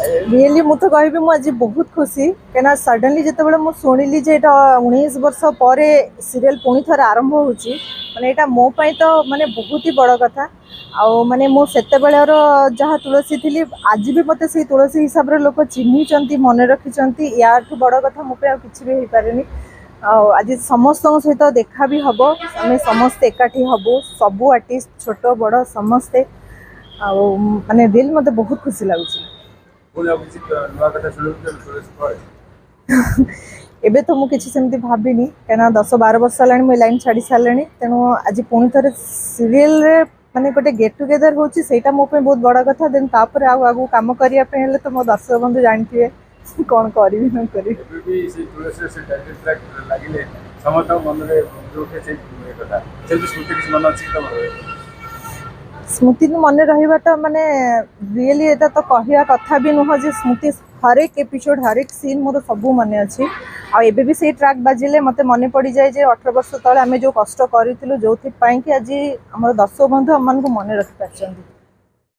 Really मु तो कहबी मु आज बहुत खुशी कहीं सडनली जिते मुझे शुणिली 19 वर्ष पर सीरियल पुणी थर आरंभ हो माने यहाँ मोपाई तो माने बहुत ही बड़ कथा आउ माने मुझे जहाँ तुलसी थी आज भी मत से तुलसी हिसाब से लोक चिन्ह मन रखी या बड़ कथा मोपाई किसी भी हो पारे आज समस्त सहित देखा भी हम आम समस्ते एकाठी हबू सबू आर्टिस्ट छोट बड़ समस्ते माने दिल मत बहुत खुशी लगुच एबे तो मुझे सेमती भाविनी कहीं 10-12 वर्ष है मुझे लाइन छाड़ी सारे तेणु आज पुणी थे सीरियल माने गोटे गेट टुगेदर होटा मो बहुत बड़ कथा देन तापर आगू कम करने तो मो दर्शक बंधु जानते कौन करी न करी स्मृति मन रहा माने रियली एटा तो कहया कथा भी नुह जे स्मृति हरेक एपिसोड हरेक सीन मोर सबू मन अच्छी आबे भी से ट्रैक बाजिले मत मन पड़ जाए 18 वर्ष तले आम जो कष्ट करूँ जो कि आज आम दर्शक बंधु आम मन रखी पार्टी।